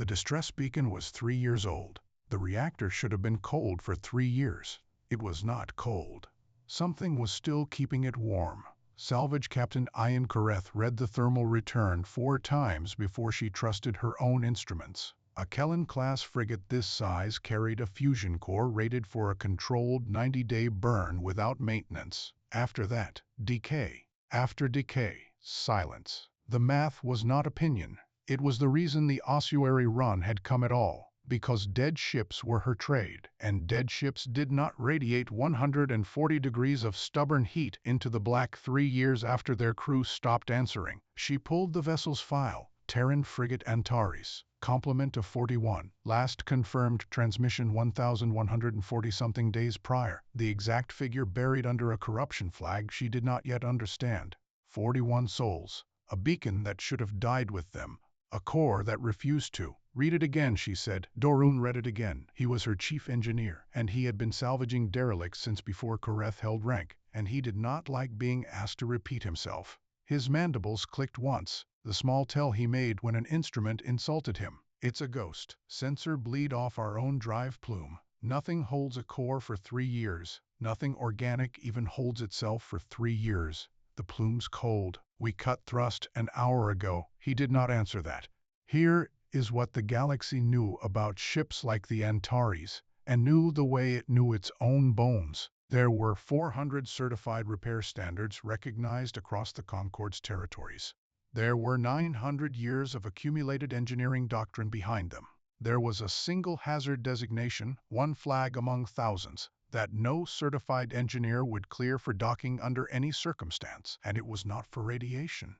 The distress beacon was 3 years old. The reactor should have been cold for 3 years. It was not cold. Something was still keeping it warm. Salvage Captain Ian Kareth read the thermal return 4 times before she trusted her own instruments. A Kellen-class frigate this size carried a fusion core rated for a controlled 90-day burn without maintenance. After that, decay. After decay, silence. The math was not opinion. It was the reason the ossuary run had come at all, because dead ships were her trade, and dead ships did not radiate 140 degrees of stubborn heat into the black 3 years after their crew stopped answering. She pulled the vessel's file. Terran frigate Antares, complement of 41, last confirmed transmission 1,140-something days prior, the exact figure buried under a corruption flag she did not yet understand. 41 souls, a beacon that should have died with them, a core that refused to. Read it again, she said. Dorun read it again. He was her chief engineer, and he had been salvaging derelicts since before Kareth held rank, and he did not like being asked to repeat himself. His mandibles clicked once, the small tell he made when an instrument insulted him. It's a ghost. Sensor bleed off our own drive plume. Nothing holds a core for 3 years. Nothing organic even holds itself for 3 years. The plume's cold. We cut thrust an hour ago. He did not answer that. Here is what the galaxy knew about ships like the Antares, and knew the way it knew its own bones. There were 400 certified repair standards recognized across the Concorde's territories. There were 900 years of accumulated engineering doctrine behind them. There was a single hazard designation, one flag among thousands, that no certified engineer would clear for docking under any circumstance, and it was not for radiation,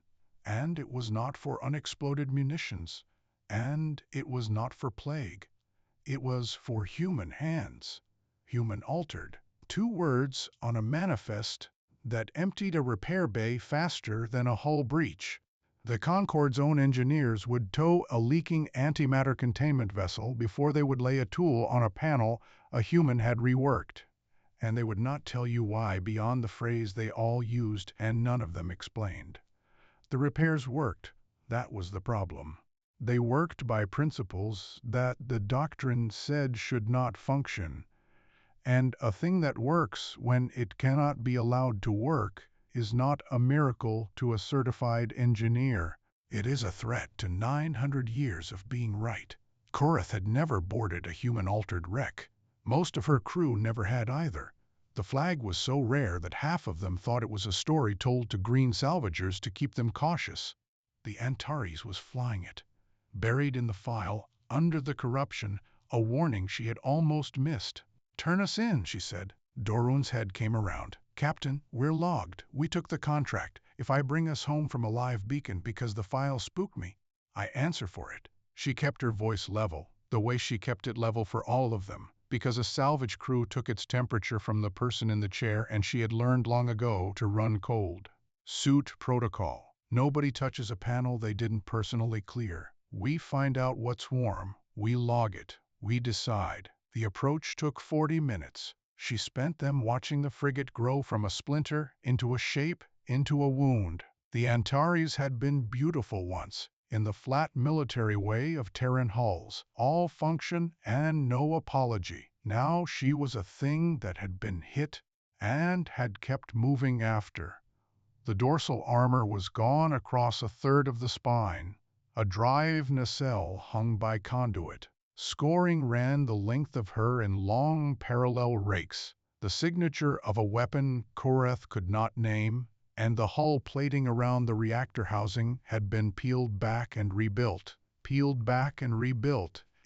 and it was not for unexploded munitions, and it was not for plague. It was for human hands, human altered. 2 words on a manifest that emptied a repair bay faster than a hull breach. The Concorde's own engineers would tow a leaking antimatter containment vessel before they would lay a tool on a panel a human had reworked. And they would not tell you why beyond the phrase they all used and none of them explained. The repairs worked. That was the problem. They worked by principles that the doctrine said should not function. And a thing that works when it cannot be allowed to work is not a miracle to a certified engineer. It is a threat to 900 years of being right. Kareth had never boarded a human-altered wreck. Most of her crew never had either. The flag was so rare that half of them thought it was a story told to green salvagers to keep them cautious. The Antares was flying it. Buried in the file, under the corruption, a warning she had almost missed. "Turn us in," she said. Dorun's head came around. "Captain, we're logged. We took the contract. If I bring us home from a live beacon because the file spooked me, I answer for it." She kept her voice level, the way she kept it level for all of them, because a salvage crew took its temperature from the person in the chair and she had learned long ago to run cold. Suit protocol. Nobody touches a panel they didn't personally clear. We find out what's warm. We log it. We decide. The approach took 40 minutes. She spent them watching the frigate grow from a splinter into a shape, into a wound. The Antares had been beautiful once, in the flat military way of Terran hulls, all function and no apology. Now she was a thing that had been hit and had kept moving after. The dorsal armor was gone across a third of the spine. A drive nacelle hung by conduit. Scoring ran the length of her in long parallel rakes, the signature of a weapon Kareth could not name, and the hull plating around the reactor housing had been peeled back and rebuilt,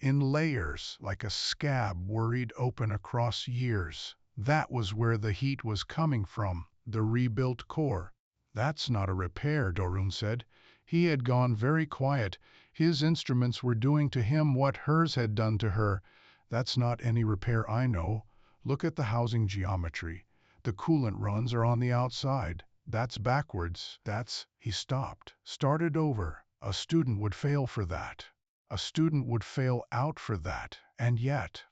in layers like a scab worried open across years. That was where the heat was coming from, the rebuilt core. "That's not a repair," Dorun said. He had gone very quiet. His instruments were doing to him what hers had done to her. "That's not any repair I know. Look at the housing geometry. The coolant runs are on the outside. That's backwards. That's..." He stopped. Started over. A student would fail for that. A student would fail out for that. And yet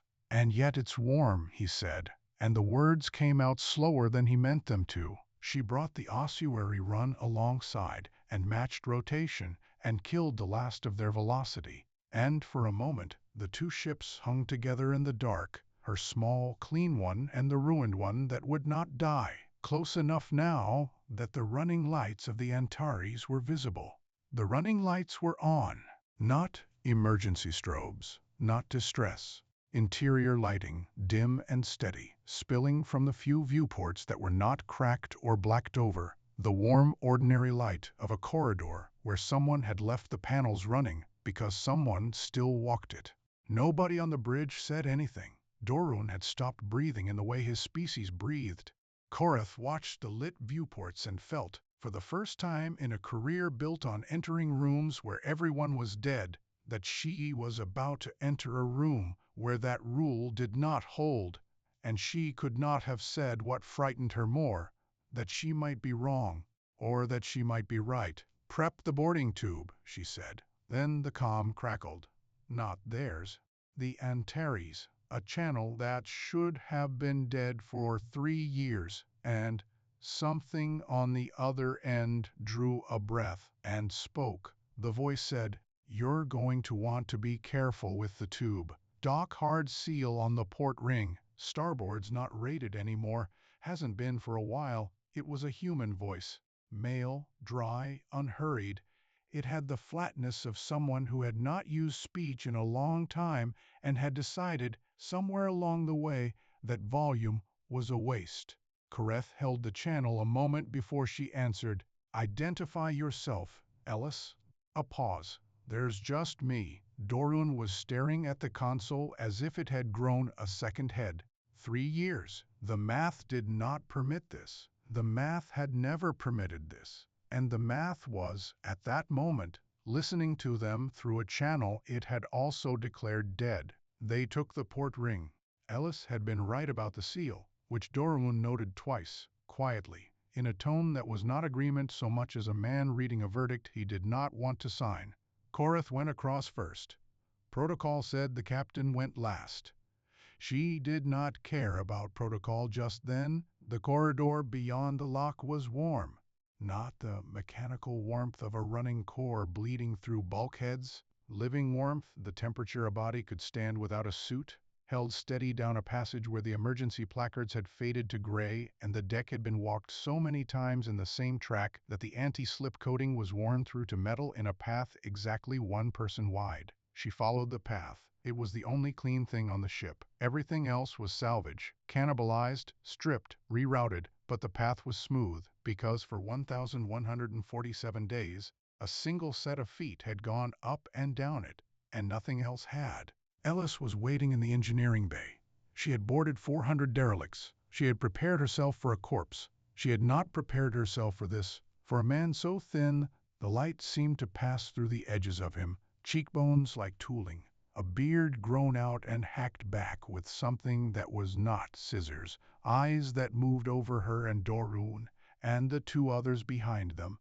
it's warm," he said. And the words came out slower than he meant them to. She brought the ossuary run alongside and matched rotation and killed the last of their velocity. And for a moment, the two ships hung together in the dark, her small, clean one and the ruined one that would not die, close enough now that the running lights of the Antares were visible. The running lights were on. Not emergency strobes, not distress. Interior lighting, dim and steady, spilling from the few viewports that were not cracked or blacked over. The warm, ordinary light of a corridor where someone had left the panels running because someone still walked it. Nobody on the bridge said anything. Dorun had stopped breathing in the way his species breathed. Korath watched the lit viewports and felt, for the first time in a career built on entering rooms where everyone was dead, that she was about to enter a room where that rule did not hold, and she could not have said what frightened her more, that she might be wrong, or that she might be right. "Prep the boarding tube," she said. Then the comm crackled. Not theirs. The Antares, a channel that should have been dead for 3 years, and something on the other end drew a breath and spoke. The voice said, "You're going to want to be careful with the tube. Dock hard seal on the port ring. Starboard's not rated anymore, hasn't been for a while." It was a human voice, male, dry, unhurried. It had the flatness of someone who had not used speech in a long time and had decided, somewhere along the way, that volume was a waste. Korath held the channel a moment before she answered, "Identify yourself, Ellis." A pause. "There's just me." Dorun was staring at the console as if it had grown a second head. 3 years. The math did not permit this. The math had never permitted this. And the math was, at that moment, listening to them through a channel it had also declared dead. They took the port ring. Ellis had been right about the seal, which Dorun noted twice, quietly, in a tone that was not agreement so much as a man reading a verdict he did not want to sign. Korath went across first. Protocol said the captain went last. She did not care about protocol just then. The corridor beyond the lock was warm. Not the mechanical warmth of a running core bleeding through bulkheads. Living warmth, the temperature a body could stand without a suit, held steady down a passage where the emergency placards had faded to gray and the deck had been walked so many times in the same track that the anti-slip coating was worn through to metal in a path exactly 1 person wide. She followed the path. It was the only clean thing on the ship. Everything else was salvage, cannibalized, stripped, rerouted, but the path was smooth, because for 1,147 days, a single set of feet had gone up and down it, and nothing else had. Ellis was waiting in the engineering bay. She had boarded 400 derelicts. She had prepared herself for a corpse. She had not prepared herself for this. For a man so thin, the light seemed to pass through the edges of him, cheekbones like tooling, a beard grown out and hacked back with something that was not scissors, eyes that moved over her and Dorun, and the 2 others behind them,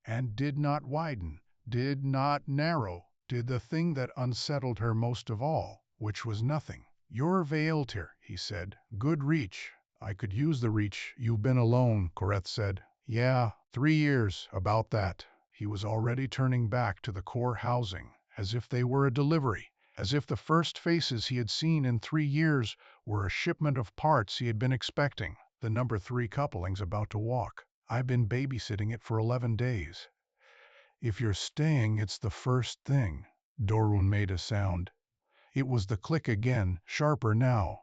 and did not widen, did not narrow, did the thing that unsettled her most of all, which was nothing. "You're veiled here," he said. "Good reach." "I could use the reach. You've been alone," Korath said. "Yeah, 3 years, about that." He was already turning back to the core housing, as if they were a delivery, as if the first faces he had seen in 3 years were a shipment of parts he had been expecting. "The number 3 coupling's about to walk. I've been babysitting it for 11 days. If you're staying, it's the first thing." Dorun made a sound. It was the click again, sharper now.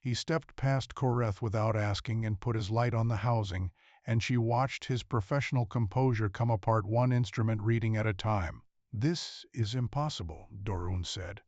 He stepped past Korath without asking and put his light on the housing, and she watched his professional composure come apart, 1 instrument reading at a time. "This is impossible," Dorun said.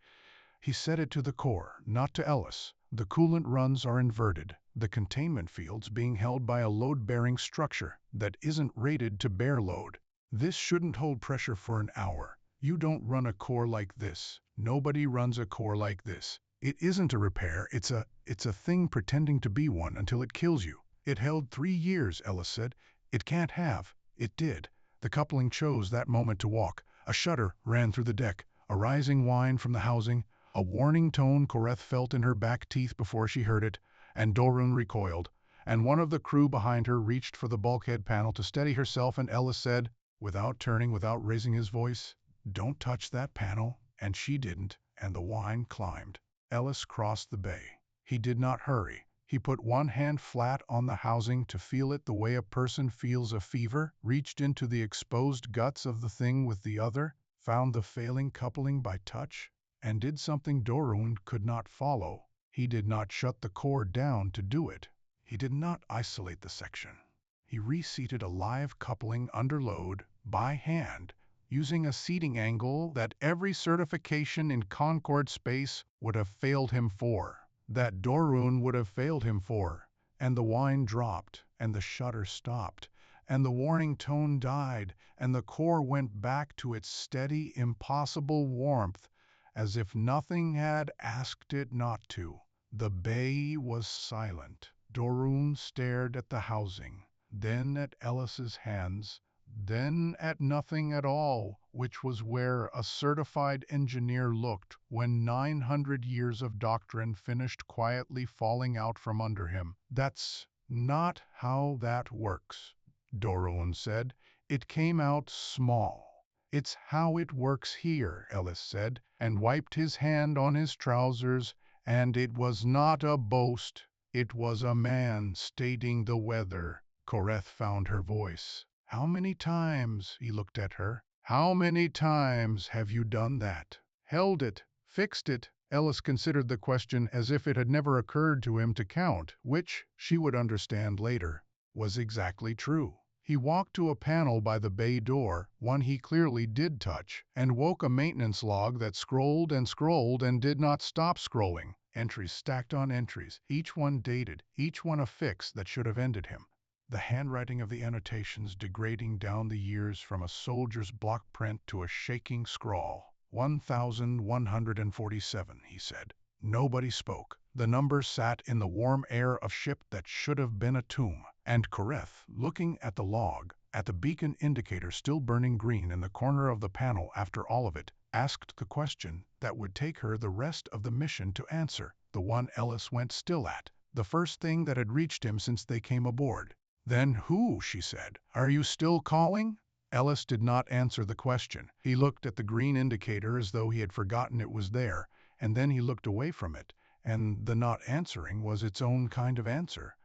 He said it to the core, not to Ellis. "The coolant runs are inverted, the containment field's being held by a load-bearing structure that isn't rated to bear load. This shouldn't hold pressure for an hour. You don't run a core like this. Nobody runs a core like this. It isn't a repair, it's a thing pretending to be one until it kills you." "It held 3 years," Ellis said. "It can't have." It did. The coupling chose that moment to walk. A shudder ran through the deck, a rising whine from the housing, a warning tone Korath felt in her back teeth before she heard it, and Dorun recoiled, and one of the crew behind her reached for the bulkhead panel to steady herself, and Ellis said, without turning, without raising his voice, "Don't touch that panel." and she didn't, and the wine climbed. Ellis crossed the bay. He did not hurry. He put one hand flat on the housing to feel it the way a person feels a fever, reached into the exposed guts of the thing with the other, found the failing coupling by touch, and did something Dorun could not follow. He did not shut the core down to do it. He did not isolate the section. He reseated a live coupling under load, by hand, using a seating angle that every certification in Concord space would have failed him for, that Dorun would have failed him for, and the wine dropped, and the shutter stopped, and the warning tone died, and the core went back to its steady, impossible warmth, as if nothing had asked it not to. The bay was silent. Dorun stared at the housing, then at Ellis's hands, then at nothing at all, which was where a certified engineer looked when 900 years of doctrine finished quietly falling out from under him. "That's not how that works," Dorun said. "It came out small." "It's how it works here," Ellis said, and wiped his hand on his trousers, "and it was not a boast. It was a man stating the weather." Koreth found her voice. "How many times," he looked at her, "how many times have you done that? Held it, fixed it?" Ellis considered the question as if it had never occurred to him to count, which, she would understand later, was exactly true. He walked to a panel by the bay door, one he clearly did touch, and woke a maintenance log that scrolled and did not stop scrolling. Entries stacked on entries, each one dated, each one a fix that should have ended him. The handwriting of the annotations degrading down the years from a soldier's block print to a shaking scrawl. 1147, he said. Nobody spoke. The number sat in the warm air of ship that should have been a tomb. And Koreth, looking at the log, at the beacon indicator still burning green in the corner of the panel after all of it, asked the question that would take her the rest of the mission to answer, the one Ellis went still at, the first thing that had reached him since they came aboard. "Then who?" she said. "Are you still calling?" Ellis did not answer the question. He looked at the green indicator as though he had forgotten it was there, and then he looked away from it, and the not answering was its own kind of answer.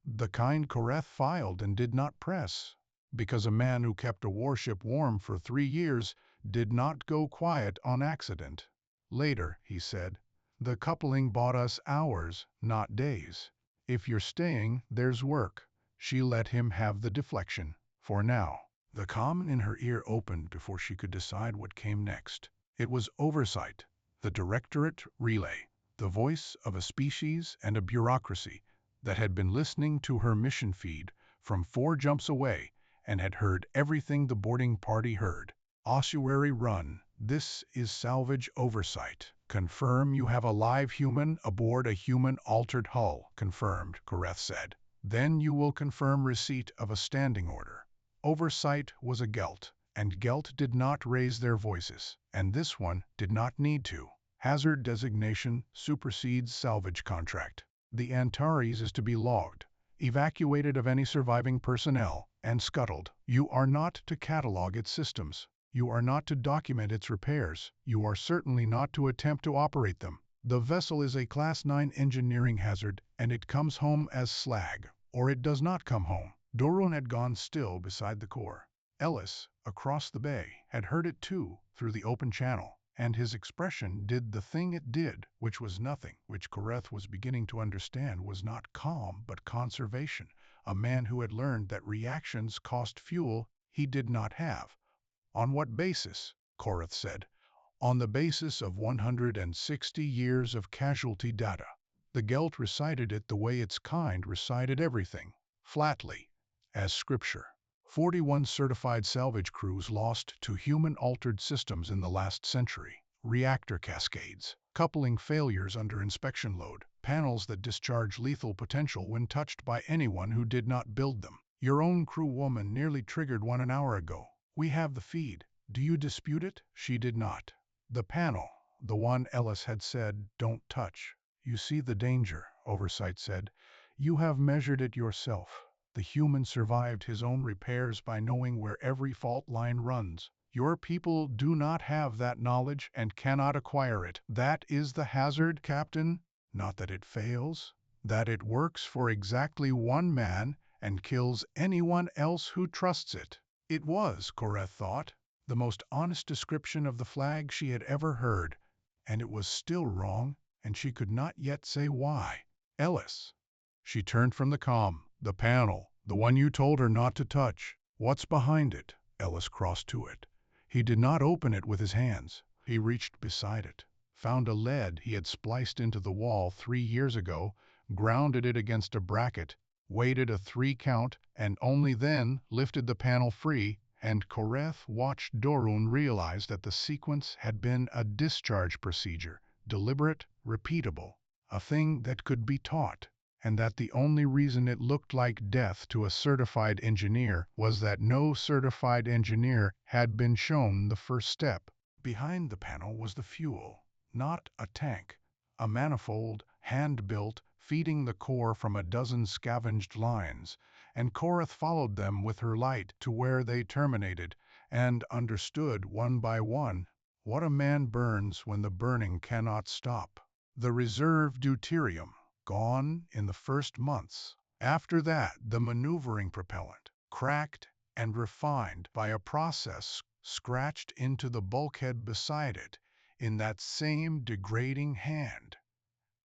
The kind Koreth filed and did not press. Because a man who kept a warship warm for 3 years did not go quiet on accident. "Later," he said. "The coupling bought us hours, not days. If you're staying, there's work." She let him have the deflection, for now. The comm in her ear opened before she could decide what came next. It was oversight, the directorate relay, the voice of a species and a bureaucracy that had been listening to her mission feed from 4 jumps away and had heard everything the boarding party heard. "Ossuary Run, this is salvage oversight. Confirm you have a live human aboard a human-altered hull." "Confirmed," Koreth said. "Then you will confirm receipt of a standing order." Oversight was a Gelt, and Gelt did not raise their voices, and this one did not need to. Hazard designation supersedes salvage contract. The Antares is to be logged, evacuated of any surviving personnel, and scuttled. You are not to catalog its systems. You are not to document its repairs. You are certainly not to attempt to operate them. The vessel is a Class 9 engineering hazard, and it comes home as slag, or it does not come home. Dorun had gone still beside the core. Ellis, across the bay, had heard it too, through the open channel, and his expression did the thing it did, which was nothing, which Koreth was beginning to understand was not calm but conservation. A man who had learned that reactions cost fuel he did not have. "On what basis?" Koreth said. "On the basis of 160 years of casualty data." The Gelt recited it the way its kind recited everything, flatly, as scripture. 41 certified salvage crews lost to human-altered systems in the last century. Reactor cascades, coupling failures under inspection load, panels that discharge lethal potential when touched by anyone who did not build them. "Your own crew woman nearly triggered one an hour ago. We have the feed. Do you dispute it?" She did not. The panel, the one Ellis had said, "Don't touch." "You see the danger," Oversight said. "You have measured it yourself. The human survived his own repairs by knowing where every fault line runs. Your people do not have that knowledge and cannot acquire it. That is the hazard, Captain. Not that it fails, that it works for exactly one man and kills anyone else who trusts it. It was, Koreth thought, the most honest description of the flag she had ever heard, and it was still wrong, and she could not yet say why. Ellis. She turned from the comm. The panel, the one you told her not to touch. What's behind it? Ellis crossed to it. He did not open it with his hands. He reached beside it, found a lead he had spliced into the wall 3 years ago, grounded it against a bracket, waited a 3 count, and only then lifted the panel free, and Koreth watched Dorun realize that the sequence had been a discharge procedure, deliberate, repeatable, a thing that could be taught, and that the only reason it looked like death to a certified engineer was that no certified engineer had been shown the first step. Behind the panel was the fuel, not a tank, a manifold, hand-built, feeding the core from a dozen scavenged lines, and Koreth followed them with her light to where they terminated, and understood one by one what a man burns when the burning cannot stop. The reserve deuterium, gone in the first months. After that, the maneuvering propellant, cracked and refined by a process scratched into the bulkhead beside it in that same degrading hand.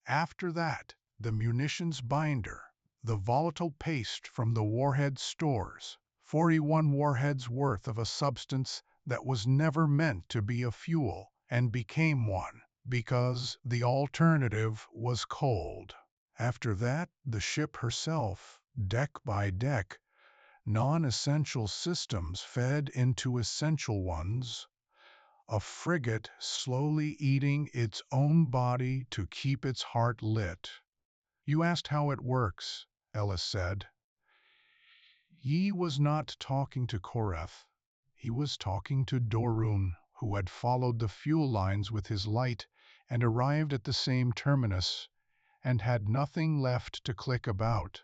After that, the munitions binder, the volatile paste from the warhead stores, 41 warheads worth of a substance that was never meant to be a fuel and became one, because the alternative was cold. After that, the ship herself, deck by deck, non-essential systems fed into essential ones, a frigate slowly eating its own body to keep its heart lit. You asked how it works, Ellis said. He was not talking to Koreth. He was talking to Dorun, who had followed the fuel lines with his light and arrived at the same terminus and had nothing left to click about.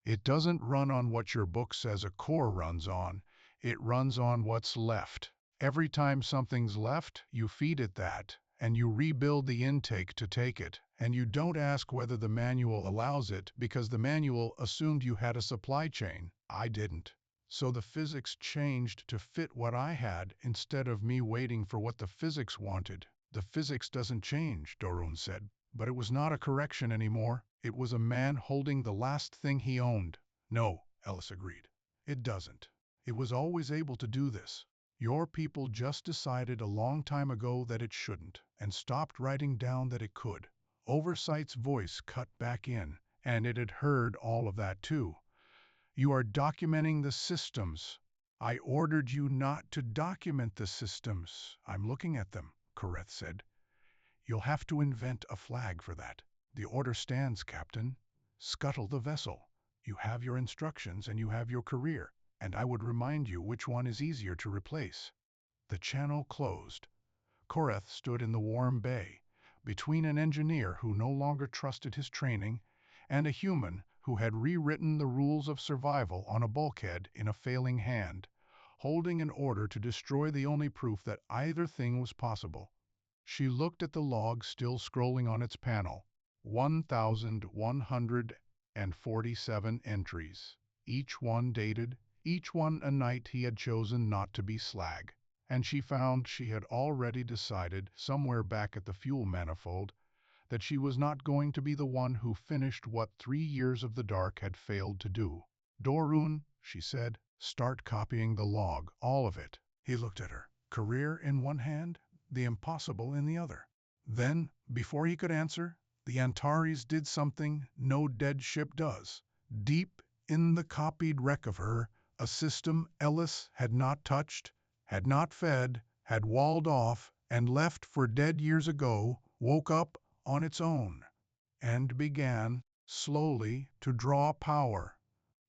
It doesn't run on what your book says a core runs on. It runs on what's left. Every time something's left, you feed it that, and you rebuild the intake to take it, and you don't ask whether the manual allows it because the manual assumed you had a supply chain. I didn't. So the physics changed to fit what I had instead of me waiting for what the physics wanted. The physics doesn't change, Dorun said, but it was not a correction anymore. It was a man holding the last thing he owned. No, Ellis agreed. It doesn't. It was always able to do this. Your people just decided a long time ago that it shouldn't, and stopped writing down that it could. Oversight's voice cut back in, and it had heard all of that too. You are documenting the systems. I ordered you not to document the systems. I'm looking at them, Koreth said. You'll have to invent a flag for that. The order stands, Captain. Scuttle the vessel. You have your instructions and you have your career, and I would remind you which one is easier to replace. The channel closed. Koreth stood in the warm bay, between an engineer who no longer trusted his training and a human who had rewritten the rules of survival on a bulkhead in a failing hand, holding an order to destroy the only proof that either thing was possible. She looked at the log still scrolling on its panel. 1,147 entries, each one dated, each one a night he had chosen not to be slag. And she found she had already decided, somewhere back at the fuel manifold, that she was not going to be the one who finished what 3 years of the dark had failed to do. Dorun, she said, start copying the log, all of it. He looked at her, career in one hand, the impossible in the other. Then, before he could answer, the Antares did something no dead ship does. Deep in the copied wreck of her, a system Ellis had not touched, had not fed, had walled off, and left for dead years ago, woke up on its own, and began, slowly, to draw power.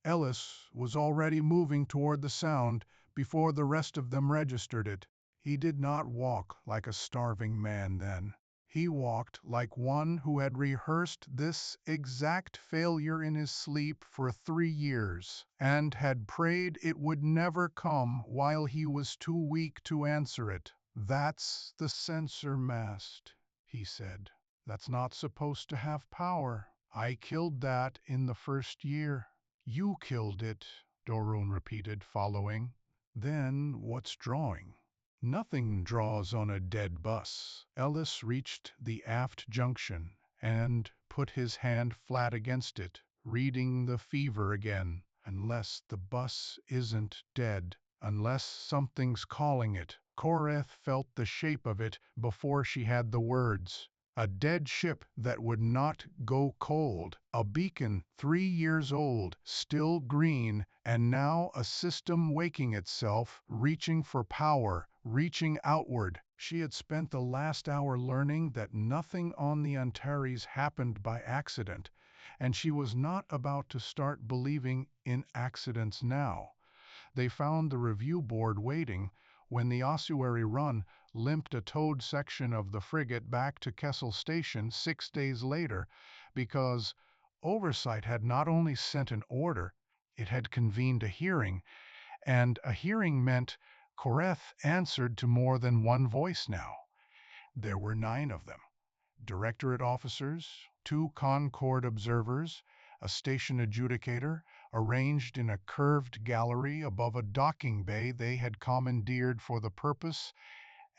Ellis was already moving toward the sound before the rest of them registered it. He did not walk like a starving man then. He walked like one who had rehearsed this exact failure in his sleep for 3 years, and had prayed it would never come while he was too weak to answer it. "That's the sensor mast," he said. "That's not supposed to have power. I killed that in the first year." "You killed it," Dorun repeated, following. "Then what's drawing?" "Nothing draws on a dead bus." Ellis reached the aft junction and put his hand flat against it, reading the fever again. "Unless the bus isn't dead, unless something's calling it." Koreth felt the shape of it before she had the words. A dead ship that would not go cold, a beacon 3 years old, still green, and now a system waking itself, reaching for power, reaching outward. She had spent the last hour learning that nothing on the Antares happened by accident, and she was not about to start believing in accidents now. They found the review board waiting when the ossuary run limped a towed section of the frigate back to Kessel Station 6 days later, because Oversight had not only sent an order, it had convened a hearing, and a hearing meant Koreth answered to more than one voice now. There were 9 of them. Directorate officers, 2 Concord observers, a station adjudicator, arranged in a curved gallery above a docking bay they had commandeered for the purpose,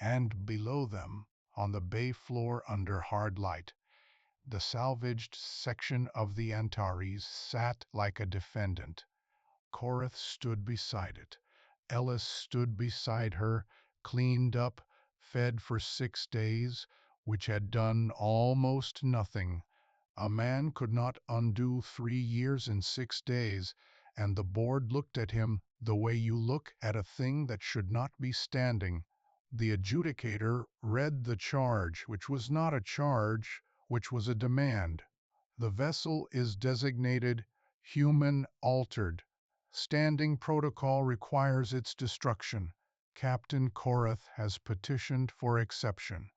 and below them, on the bay floor under hard light, the salvaged section of the Antares sat like a defendant. Koreth stood beside it. Ellis stood beside her, cleaned up, fed for 6 days, which had done almost nothing. A man could not undo 3 years in 6 days, and the board looked at him the way you look at a thing that should not be standing. The adjudicator read the charge, which was not a charge, which was a demand. The vessel is designated human altered. Standing protocol requires its destruction. Captain Koreth has petitioned for exception.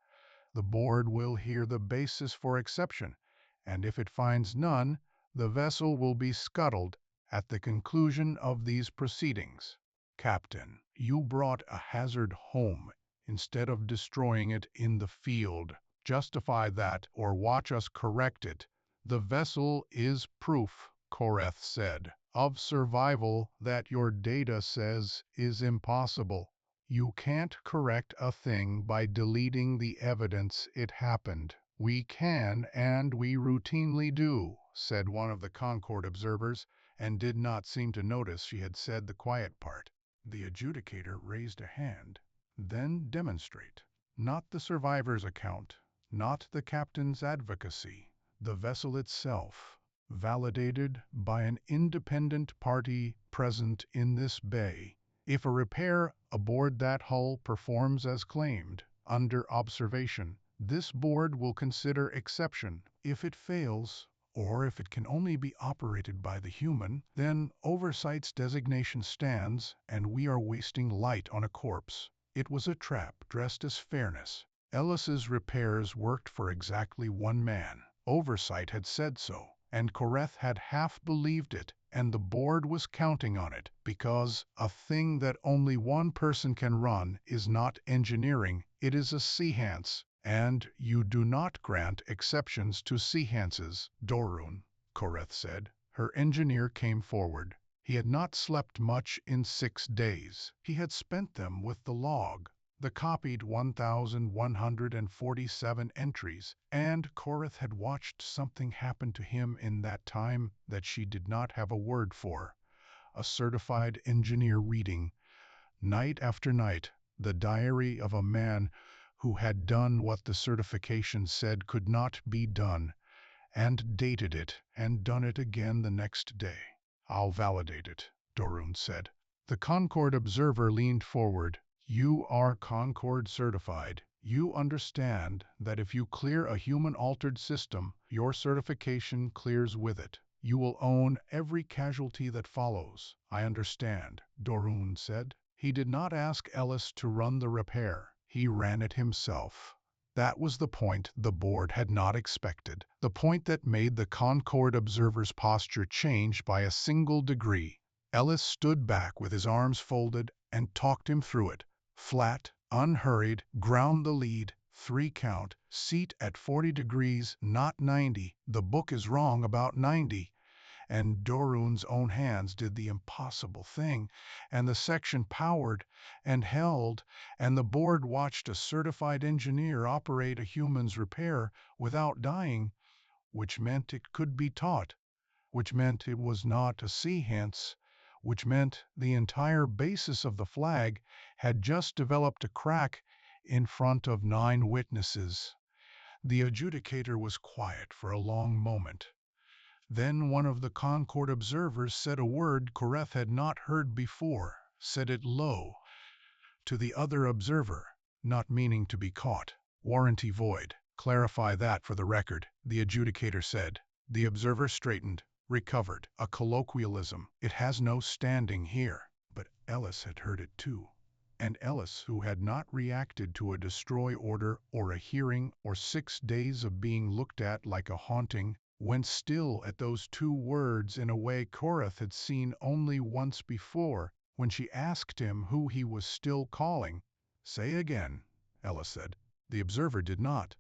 The board will hear the basis for exception, and if it finds none, the vessel will be scuttled at the conclusion of these proceedings. Captain, you brought a hazard home instead of destroying it in the field. Justify that or watch us correct it. The vessel is proof, Koreth said, of survival that your data says is impossible. You can't correct a thing by deleting the evidence it happened. We can, and we routinely do, said one of the Concord observers, and did not seem to notice she had said the quiet part. The adjudicator raised a hand. Then demonstrate. Not the survivor's account, not the captain's advocacy, the vessel itself, validated by an independent party present in this bay. If a repair aboard that hull performs as claimed, under observation, this board will consider exception. If it fails, or if it can only be operated by the human, then Oversight's designation stands, and we are wasting light on a corpse. It was a trap dressed as fairness. Ellis's repairs worked for exactly 1 man. Oversight had said so, and Koreth had half believed it, and the board was counting on it, because a thing that only 1 person can run is not engineering, it is a seahance, and you do not grant exceptions to seahances. Dorun, Koreth said. Her engineer came forward. He had not slept much in 6 days. He had spent them with the log, the copied 1,147 entries, and Koreth had watched something happen to him in that time that she did not have a word for. A certified engineer reading, night after night, the diary of a man who had done what the certification said could not be done, and dated it, and done it again the next day. I'll validate it, Dorun said. The Concord observer leaned forward. You are Concord certified. You understand that if you clear a human-altered system, your certification clears with it. You will own every casualty that follows. I understand, Dorun said. He did not ask Ellis to run the repair. He ran it himself. That was the point the board had not expected, the point that made the Concorde observer's posture change by a single degree. Ellis stood back with his arms folded and talked him through it. Flat, unhurried, ground the lead, 3 count, seat at 40 degrees, not 90. The book is wrong about 90. And Dorun's own hands did the impossible thing, and the section powered and held, and the board watched a certified engineer operate a human's repair without dying, which meant it could be taught, which meant it was not a sea hence, which meant the entire basis of the flag had just developed a crack in front of 9 witnesses. The adjudicator was quiet for a long moment. Then one of the Concorde observers said a word Koreth had not heard before, said it low to the other observer, not meaning to be caught. Warranty void. Clarify that for the record, the adjudicator said. The observer straightened, recovered. A colloquialism. It has no standing here. But Ellis had heard it too. And Ellis, who had not reacted to a destroy order or a hearing or 6 days of being looked at like a haunting, went still at those 2 words in a way Koreth had seen only once before, when she asked him who he was still calling. Say again, Ellis said. The observer did not.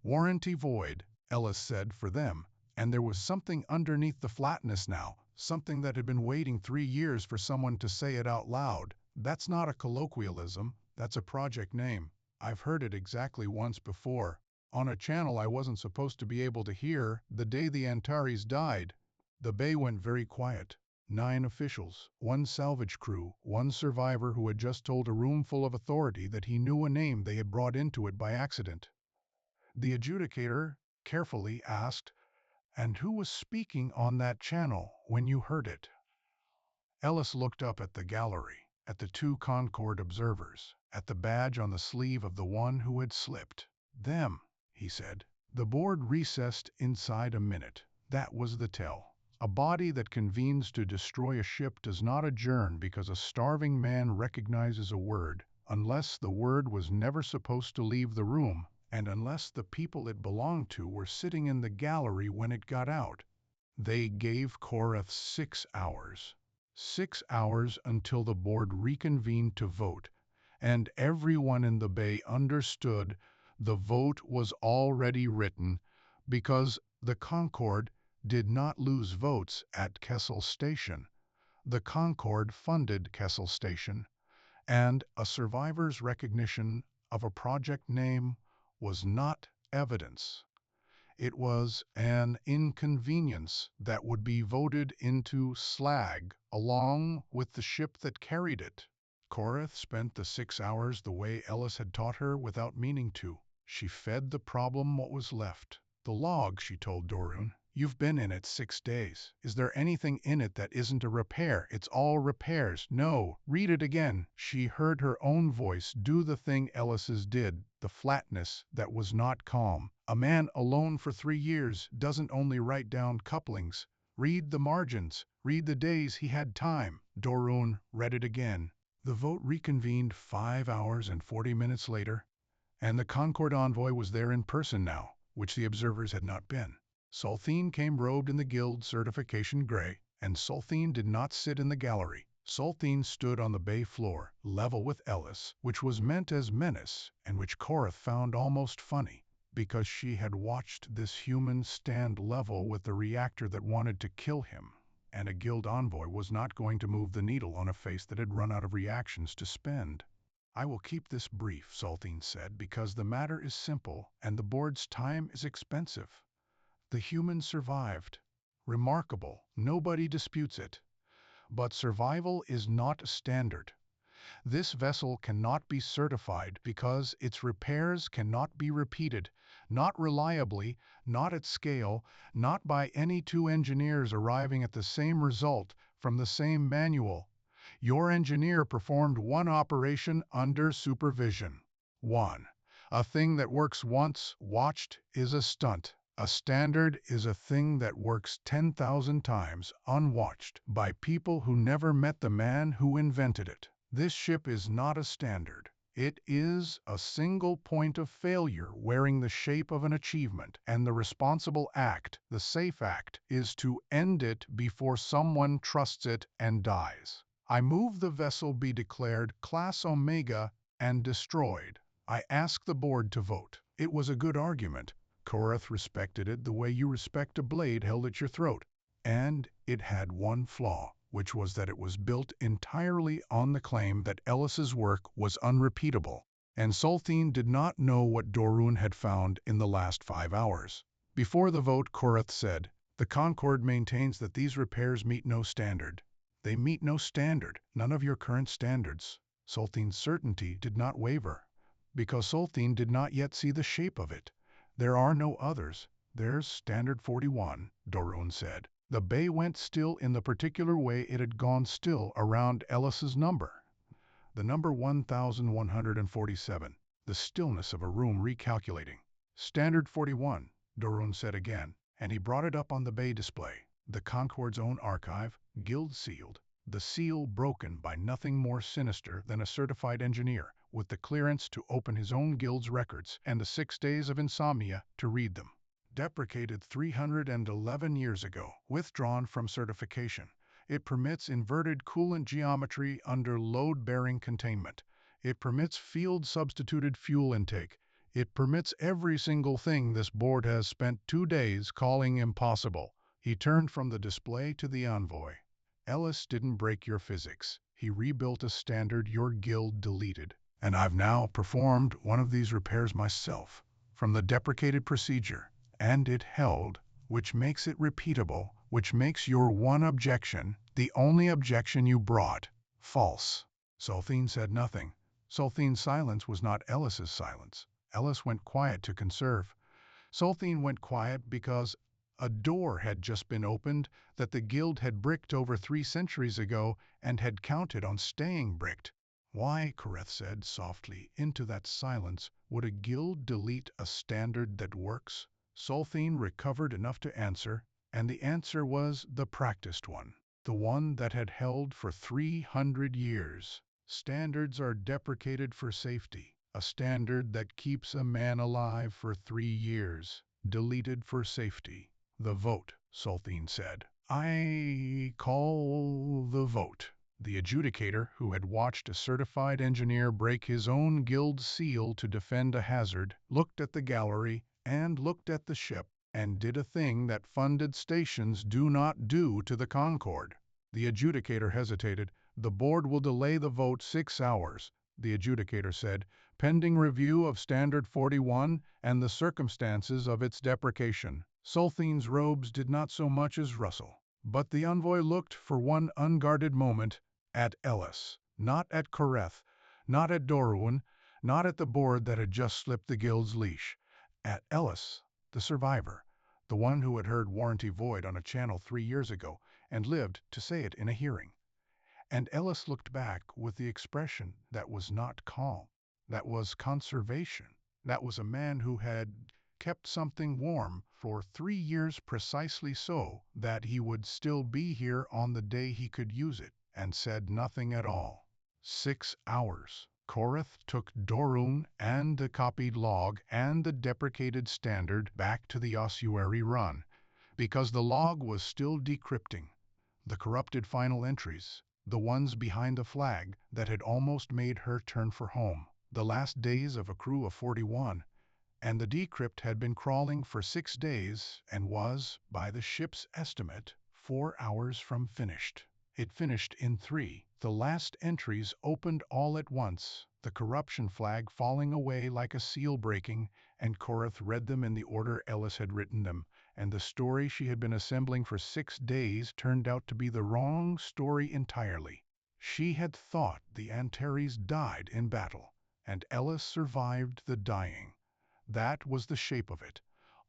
Warranty void, Ellis said for them, and there was something underneath the flatness now, something that had been waiting 3 years for someone to say it out loud. That's not a colloquialism, that's a project name. I've heard it exactly once before, on a channel I wasn't supposed to be able to hear, the day the Antares died. The bay went very quiet. 9 officials, 1 salvage crew, 1 survivor who had just told a room full of authority that he knew a name they had brought into it by accident. The adjudicator carefully asked, "And who was speaking on that channel when you heard it?" Ellis looked up at the gallery, at the 2 Concorde observers, at the badge on the sleeve of the one who had slipped. Them, he said. The board recessed inside a minute. That was the tell. A body that convenes to destroy a ship does not adjourn because a starving man recognizes a word, unless the word was never supposed to leave the room, and unless the people it belonged to were sitting in the gallery when it got out. They gave Koreth 6 hours. 6 hours until the board reconvened to vote, and everyone in the bay understood the vote was already written, because the Concorde did not lose votes at Kessel Station. The Concorde funded Kessel Station, and a survivor's recognition of a project name was not evidence. It was an inconvenience that would be voted into slag along with the ship that carried it. Koreth spent the 6 hours the way Ellis had taught her without meaning to. She fed the problem what was left. The log, she told Dorun. You've been in it 6 days. Is there anything in it that isn't a repair? It's all repairs. No, read it again. She heard her own voice do the thing Ellis's did, the flatness that was not calm. A man alone for 3 years doesn't only write down couplings. Read the margins. Read the days he had time. Dorun read it again. The vote reconvened 5 hours and 40 minutes later, and the Concorde envoy was there in person now, which the observers had not been. Sulthine came robed in the guild certification gray, and Sulthine did not sit in the gallery. Sulthine stood on the bay floor, level with Ellis, which was meant as menace, and which Koreth found almost funny, because she had watched this human stand level with the reactor that wanted to kill him, and a guild envoy was not going to move the needle on a face that had run out of reactions to spend. I will keep this brief, Sulthine said, because the matter is simple, and the board's time is expensive. The human survived. Remarkable. Nobody disputes it. But survival is not a standard. This vessel cannot be certified because its repairs cannot be repeated, not reliably, not at scale, not by any 2 engineers arriving at the same result from the same manual. Your engineer performed 1 operation under supervision. 1. A thing that works once, watched, is a stunt. A standard is a thing that works 10,000 times, unwatched, by people who never met the man who invented it. This ship is not a standard. It is a single point of failure wearing the shape of an achievement, and the responsible act, the safe act, is to end it before someone trusts it and dies. I move the vessel be declared Class Omega and destroyed. I ask the board to vote. It was a good argument. Korath respected it the way you respect a blade held at your throat. And it had one flaw, which was that it was built entirely on the claim that Ellis's work was unrepeatable, and Solthine did not know what Dorun had found in the last 5 hours. Before the vote, Korath said, "The Concord maintains that these repairs meet no standard." "They meet no standard, none of your current standards." Solthine's certainty did not waver, because Solthine did not yet see the shape of it. "There are no others. There's Standard 41, Dorun said. The bay went still in the particular way it had gone still around Ellis's number. The number 1147, the stillness of a room recalculating. "Standard 41, Dorun said again, and he brought it up on the bay display. The Concord's own archive, guild-sealed, the seal broken by nothing more sinister than a certified engineer, with the clearance to open his own guild's records and the 6 days of insomnia to read them. Deprecated 311 years ago, withdrawn from certification. It permits inverted coolant geometry under load-bearing containment. It permits field-substituted fuel intake. It permits every single thing this board has spent 2 days calling impossible." He turned from the display to the envoy. "Ellis didn't break your physics. He rebuilt a standard your guild deleted. And I've now performed one of these repairs myself, from the deprecated procedure. And it held, which makes it repeatable, which makes your one objection, the only objection you brought, false." Solthine said nothing. Solthine's silence was not Ellis's silence. Ellis went quiet to conserve. Solthine went quiet because a door had just been opened that the guild had bricked over 3 centuries ago and had counted on staying bricked. "Why," Korath said softly into that silence, "would a guild delete a standard that works?" Solthine recovered enough to answer, and the answer was the practiced one, the one that had held for 300 years. "Standards are deprecated for safety. A standard that keeps a man alive for 3 years, deleted for safety." "The vote," Solthine said. "I call the vote." The adjudicator, who had watched a certified engineer break his own guild seal to defend a hazard, looked at the gallery and looked at the ship, and did a thing that funded stations do not do to the Concorde. The adjudicator hesitated. "The board will delay the vote 6 hours, the adjudicator said, "pending review of Standard 41 and the circumstances of its deprecation." Solthine's robes did not so much as rustle, but the envoy looked for one unguarded moment at Ellis, not at Korath, not at Dorun, not at the board that had just slipped the guild's leash. At Ellis, the survivor, the one who had heard Warranty Void on a channel 3 years ago and lived to say it in a hearing. And Ellis looked back with the expression that was not calm, that was conservation, that was a man who had kept something warm for 3 years precisely so that he would still be here on the day he could use it, and said nothing at all. 6 hours. Korath took Dorun and the copied log and the deprecated standard back to the ossuary run, because the log was still decrypting. The corrupted final entries, the ones behind the flag that had almost made her turn for home, the last days of a crew of 41, and the decrypt had been crawling for 6 days and was, by the ship's estimate, 4 hours from finished. It finished in 3. The last entries opened all at once, the corruption flag falling away like a seal breaking, and Korath read them in the order Ellis had written them, and the story she had been assembling for 6 days turned out to be the wrong story entirely. She had thought the Antares died in battle, and Ellis survived the dying. That was the shape of it.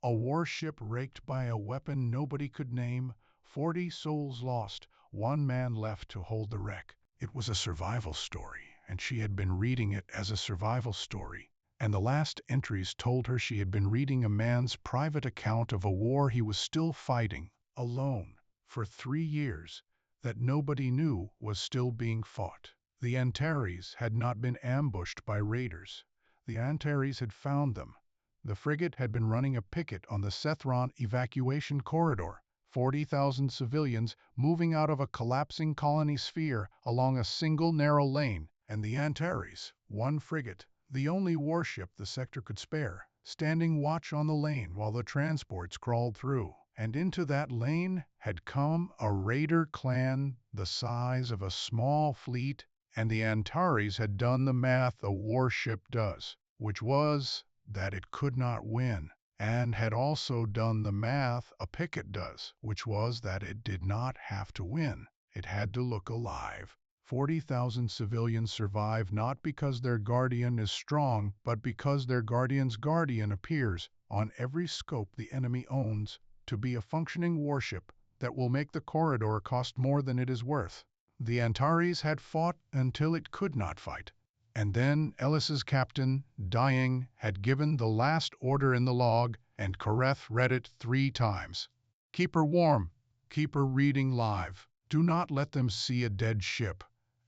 A warship raked by a weapon nobody could name, 40 souls lost, 1 man left to hold the wreck. It was a survival story, and she had been reading it as a survival story. And the last entries told her she had been reading a man's private account of a war he was still fighting, alone, for 3 years, that nobody knew was still being fought. The Antares had not been ambushed by raiders. The Antares had found them. The frigate had been running a picket on the Cethron evacuation corridor, 40,000 civilians moving out of a collapsing colony sphere along a single narrow lane, and the Antares, one frigate, the only warship the sector could spare, standing watch on the lane while the transports crawled through. And into that lane had come a raider clan the size of a small fleet, and the Antares had done the math a warship does, which was that it could not win, and had also done the math a picket does, which was that it did not have to win. It had to look alive. 40,000 civilians survive not because their guardian is strong, but because their guardian's guardian appears on every scope the enemy owns to be a functioning warship that will make the corridor cost more than it is worth. The Antares had fought until it could not fight, and then Ellis's captain, dying, had given the last order in the log, and Kareth read it 3 times. Keep her warm, keep her reading live. Do not let them see a dead ship.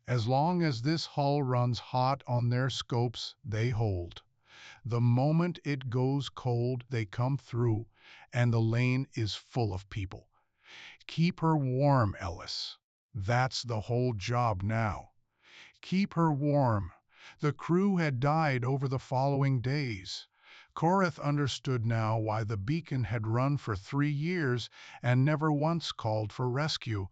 As long as this hull runs hot on their scopes, they hold. The moment it goes cold, they come through, and the lane is full of people. Keep her warm, Ellis. That's the whole job now. Keep her warm. The crew had died over the following days. Kareth understood now why the beacon had run for 3 years and never once called for rescue.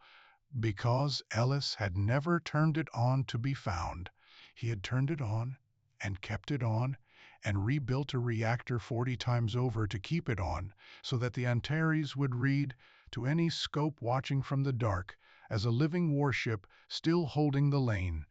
Because Ellis had never turned it on to be found. He had turned it on, and kept it on, and rebuilt a reactor 40 times over to keep it on, so that the Antares would read to any scope watching from the dark as a living warship still holding the lane.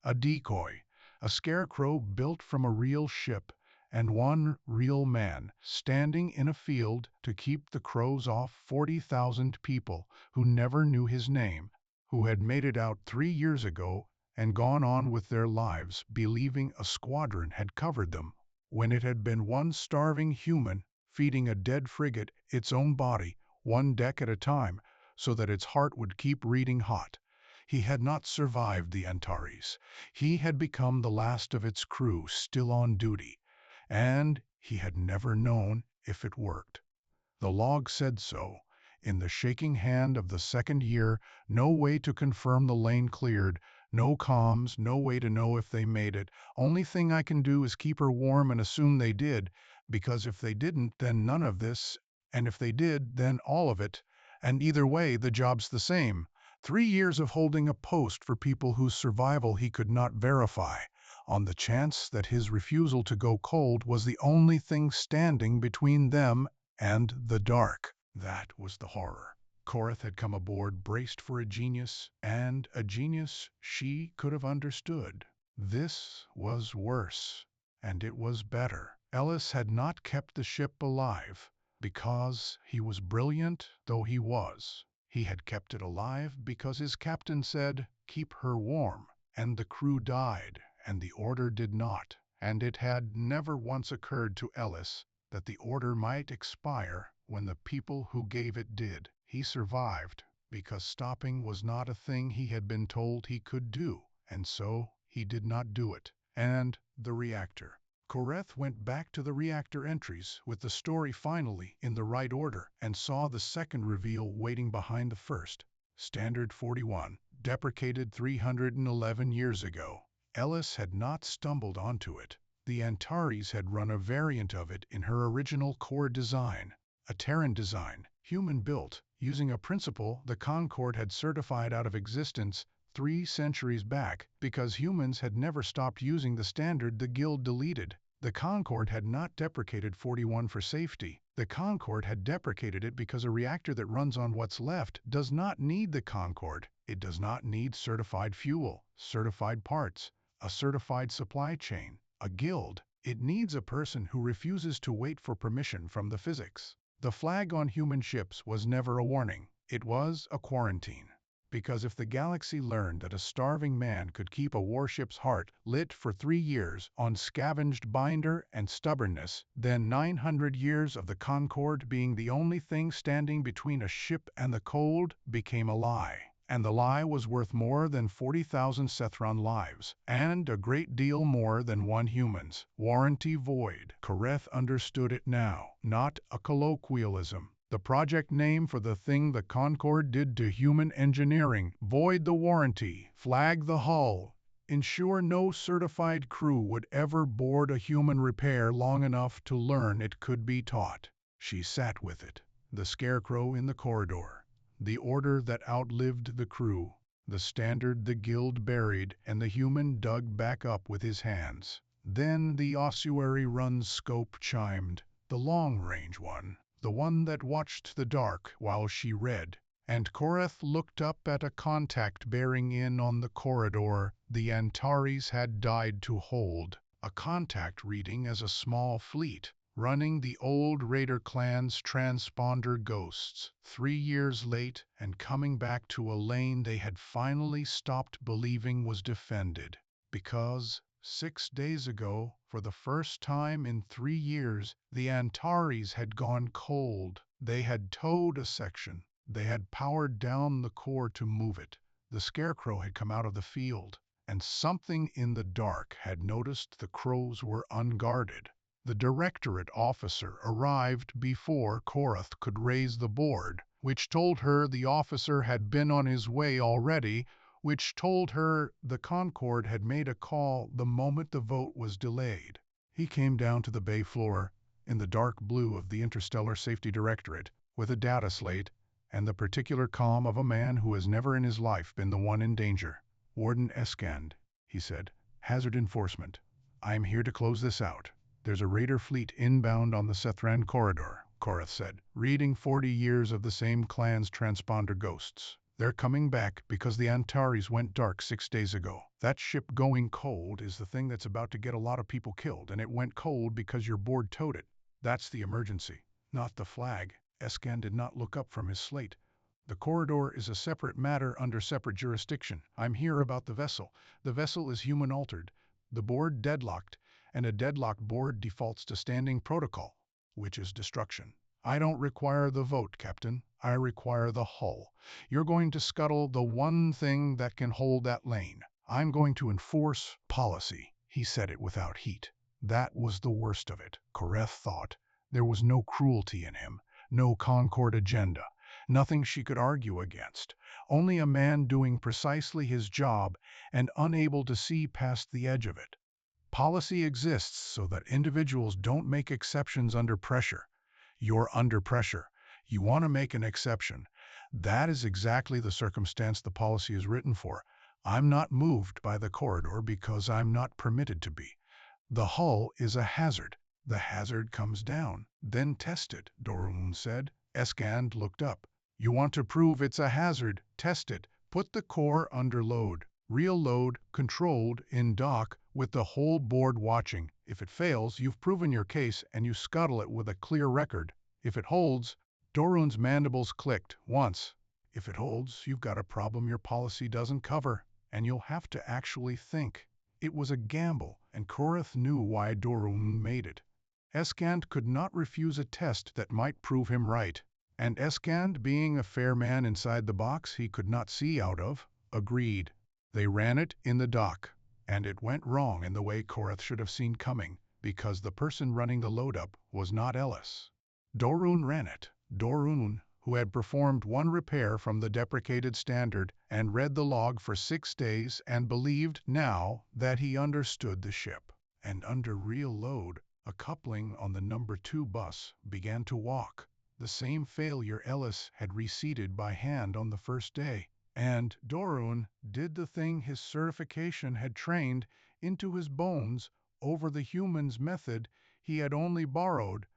A decoy, a scarecrow built from a real ship, and one real man standing in a field to keep the crows off 40,000 people who never knew his name, who had made it out 3 years ago and gone on with their lives believing a squadron had covered them, when it had been one starving human feeding a dead frigate its own body, 1 deck at a time, so that its heart would keep reading hot. He had not survived the Antares. He had become the last of its crew still on duty, and he had never known if it worked. The log said so. In the shaking hand of the 2nd year, no way to confirm the lane cleared, no comms, no way to know if they made it. Only thing I can do is keep her warm and assume they did, because if they didn't, then none of this, and if they did, then all of it. And either way, the job's the same. 3 years of holding a post for people whose survival he could not verify, on the chance that his refusal to go cold was the only thing standing between them and the dark. That was the horror. Kareth had come aboard braced for a genius, and a genius she could have understood. This was worse, and it was better. Ellis had not kept the ship alive because he was brilliant though he was. He had kept it alive because his captain said, "Keep her warm," and the crew died, and the order did not, and it had never once occurred to Ellis that the order might expire when the people who gave it did. He survived because stopping was not a thing he had been told he could do, and so he did not do it. And the reactor. Kareth went back to the reactor entries with the story finally in the right order and saw the second reveal waiting behind the first. Standard 41, deprecated 311 years ago. Ellis had not stumbled onto it. The Antares had run a variant of it in her original core design, a Terran design, human-built, using a principle the Concorde had certified out of existence 3 centuries back because humans had never stopped using the standard the Guild deleted. The Concorde had not deprecated 41 for safety. The Concorde had deprecated it because a reactor that runs on what's left does not need the Concorde. It does not need certified fuel, certified parts, a certified supply chain, a guild. It needs a person who refuses to wait for permission from the physics. The flag on human ships was never a warning. It was a quarantine. Because if the galaxy learned that a starving man could keep a warship's heart lit for 3 years on scavenged binder and stubbornness, then 900 years of the Concorde being the only thing standing between a ship and the cold became a lie. And the lie was worth more than 40,000 Sethron lives, and a great deal more than one human's. Warranty void. Kareth understood it now. Not a colloquialism. The project name for the thing the Concorde did to human engineering. Void the warranty. Flag the hull. Ensure no certified crew would ever board a human repair long enough to learn it could be taught. She sat with it. The scarecrow in the corridor. The order that outlived the crew, the standard the guild buried and the human dug back up with his hands. Then the ossuary run scope chimed, the long-range one, the one that watched the dark while she read. And Kareth looked up at a contact bearing in on the corridor the Antares had died to hold, a contact reading as a small fleet, running the old Raider clan's transponder ghosts, 3 years late and coming back to a lane they had finally stopped believing was defended. Because 6 days ago, for the first time in 3 years, the Antares had gone cold. They had towed a section. They had powered down the core to move it. The scarecrow had come out of the field, and something in the dark had noticed the crows were unguarded. The directorate officer arrived before Kareth could raise the board, which told her the officer had been on his way already, which told her the Concorde had made a call the moment the vote was delayed. He came down to the bay floor, in the dark blue of the Interstellar Safety Directorate, with a data slate, and the particular calm of a man who has never in his life been the one in danger. "Warden Eskand," he said, "Hazard Enforcement. I'm here to close this out." "There's a Raider fleet inbound on the Sethran corridor," Kareth said, reading 40 years of the same clan's transponder ghosts. "They're coming back because the Antares went dark 6 days ago. That ship going cold is the thing that's about to get a lot of people killed, and it went cold because your board towed it. That's the emergency, not the flag." Escan did not look up from his slate. "The corridor is a separate matter under separate jurisdiction. I'm here about the vessel. The vessel is human-altered, the board deadlocked, and a deadlocked board defaults to standing protocol, which is destruction. I don't require the vote, Captain. I require the hull. You're going to scuttle the one thing that can hold that lane. I'm going to enforce policy." He said it without heat. That was the worst of it, Kareth thought. There was no cruelty in him, no Concorde agenda, nothing she could argue against. Only a man doing precisely his job and unable to see past the edge of it. Policy exists so that individuals don't make exceptions under pressure. You're under pressure. You want to make an exception. That is exactly the circumstance the policy is written for. I'm not moved by the corridor because I'm not permitted to be. The hull is a hazard. The hazard comes down. Then test it, Dorun said. Eskand looked up. "You want to prove it's a hazard? Test it. Put the core under load. Real load, controlled, in dock, with the whole board watching. If it fails, you've proven your case and you scuttle it with a clear record. If it holds..." Dorun's mandibles clicked once. "If it holds, you've got a problem your policy doesn't cover, and you'll have to actually think." It was a gamble, and Kareth knew why Dorun made it. Eskand could not refuse a test that might prove him right. And Eskand, being a fair man inside the box he could not see out of, agreed. They ran it in the dock, and it went wrong in the way Kareth should have seen coming, because the person running the load-up was not Ellis. Dorun ran it. Dorun, who had performed one repair from the deprecated standard and read the log for 6 days and believed now that he understood the ship. And under real load, a coupling on the number 2 bus began to walk. The same failure Ellis had reseated by hand on the first day. And Dorun did the thing his certification had trained into his bones over the human's method he had only borrowed.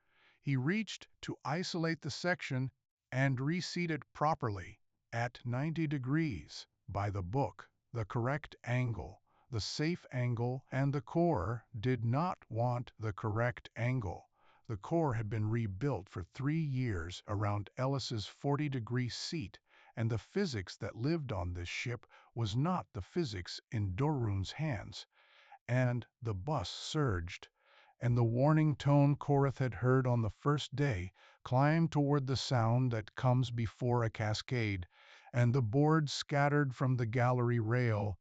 He reached to isolate the section and reseat it properly, at 90 degrees, by the book, the correct angle, the safe angle, and the core did not want the correct angle. The core had been rebuilt for 3 years around Ellis's 40-degree seat, and the physics that lived on this ship was not the physics in Dorun's hands. And the bus surged, and the warning tone Kareth had heard on the first day climbed toward the sound that comes before a cascade, and the board scattered from the gallery rail,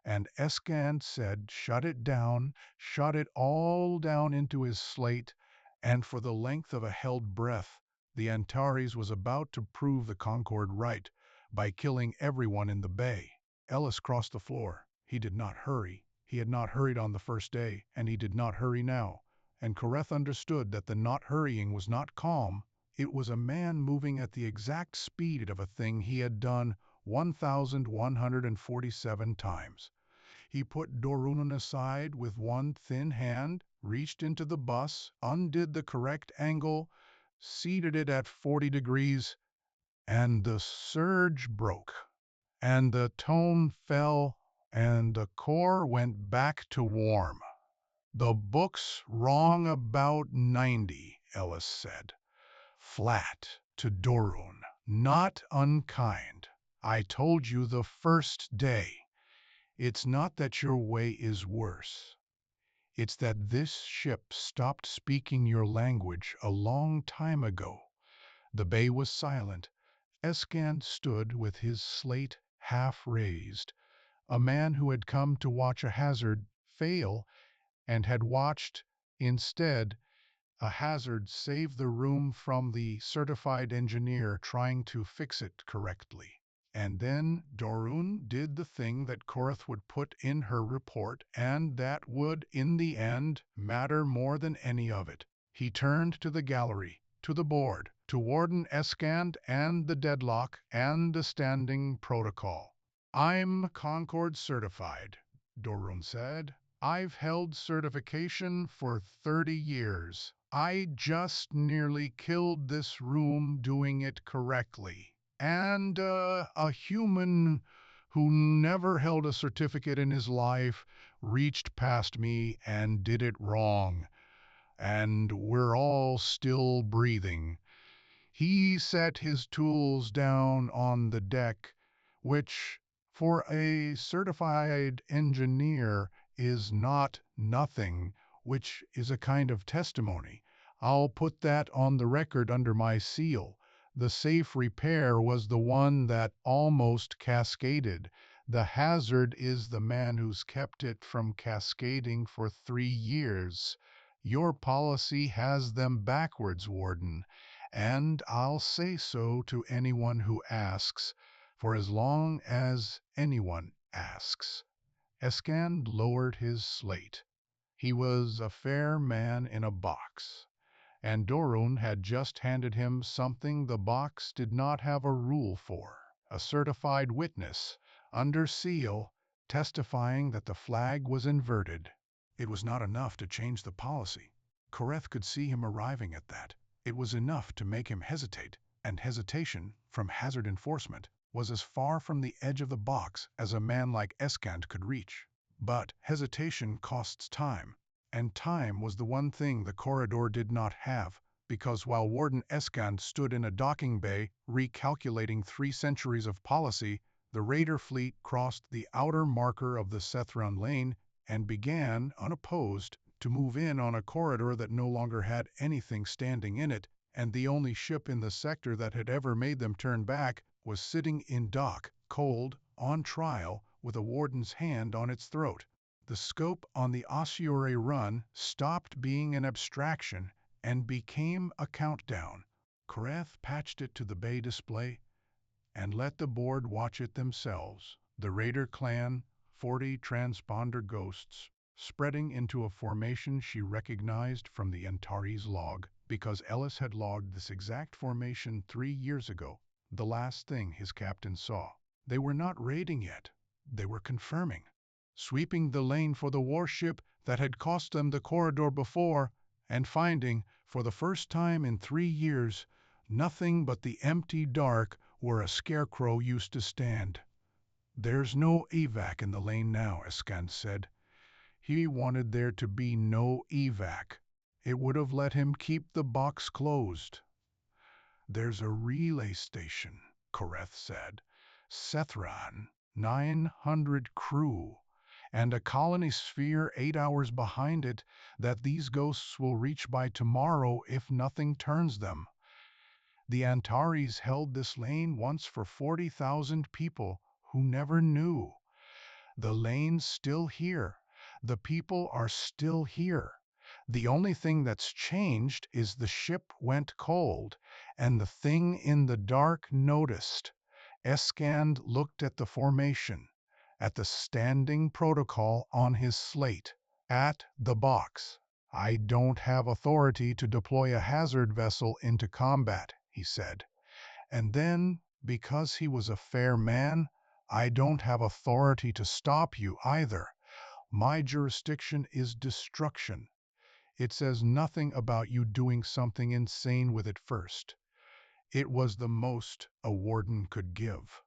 and Eskand said, "Shut it down, shut it all down into his slate," and for the length of a held breath, the Antares was about to prove the Concorde right by killing everyone in the bay. Ellis crossed the floor. He did not hurry. He had not hurried on the first day, and he did not hurry now. And Kareth understood that the not hurrying was not calm. It was a man moving at the exact speed of a thing he had done 1,147 times. He put Dorunen aside with one thin hand, reached into the bus, undid the correct angle, seated it at 40 degrees, and the surge broke, and the tone fell, and the core went back to warm. "The book's wrong about 90, Ellis said. Flat, to Dorun, not unkind. I told you the first day. It's not that your way is worse. It's that this ship stopped speaking your language a long time ago." The bay was silent. Eskand stood with his slate half raised, a man who had come to watch a hazard fail and had watched, instead, a hazard save the room from the certified engineer trying to fix it correctly. And then Dorun did the thing that Koreth would put in her report, and that would, in the end, matter more than any of it. He turned to the gallery, to the board, to Warden Eskand and the deadlock and the standing protocol. "I'm Concord certified," Dorun said. "I've held certification for 30 years. I just nearly killed this room doing it correctly. And a human who never held a certificate in his life reached past me and did it wrong. And we're all still breathing." He set his tools down on the deck, which, for a certified engineer, is not nothing, which is a kind of testimony. I'll put that on the record under my seal. The safe repair was the one that almost cascaded. The hazard is the man who's kept it from cascading for 3 years. Your policy has them backwards, Warden, and I'll say so to anyone who asks, for as long as anyone asks. Eskand lowered his slate. He was a fair man in a box, and Dorun had just handed him something the box did not have a rule for, a certified witness, under seal, testifying that the flag was inverted. It was not enough to change the policy. Koreth could see him arriving at that. It was enough to make him hesitate, and hesitation, from hazard enforcement, was as far from the edge of the box as a man like Eskand could reach. But hesitation costs time, and time was the one thing the corridor did not have, because while Warden Eskand stood in a docking bay recalculating 3 centuries of policy, the raider fleet crossed the outer marker of the Sethron lane and began, unopposed, to move in on a corridor that no longer had anything standing in it, and the only ship in the sector that had ever made them turn back was sitting in dock, cold, on trial, with a warden's hand on its throat. The scope on the Ossuary run stopped being an abstraction and became a countdown. Koreth patched it to the bay display and let the board watch it themselves. The Raider clan, 40 transponder ghosts, spreading into a formation she recognized from the Antares log, because Ellis had logged this exact formation 3 years ago, the last thing his captain saw. They were not raiding yet. They were confirming, sweeping the lane for the warship that had cost them the corridor before, and finding, for the first time in 3 years, nothing but the empty dark where a scarecrow used to stand. "There's no evac in the lane now," Eskand said. He wanted there to be no evac. It would have let him keep the box closed. "There's a relay station," Koreth said. "Sethron, 900 crew, and a colony sphere 8 hours behind it that these ghosts will reach by tomorrow if nothing turns them." The Antares held this lane once for 40,000 people who never knew. The lane's still here. The people are still here. The only thing that's changed is the ship went cold, and the thing in the dark noticed. Eskand looked at the formation, at the standing protocol on his slate, at the box. "I don't have authority to deploy a hazard vessel into combat," he said. And then, because he was a fair man, "I don't have authority to stop you either. My jurisdiction is destruction. It says nothing about you doing something insane with it first." It was the most a warden could give.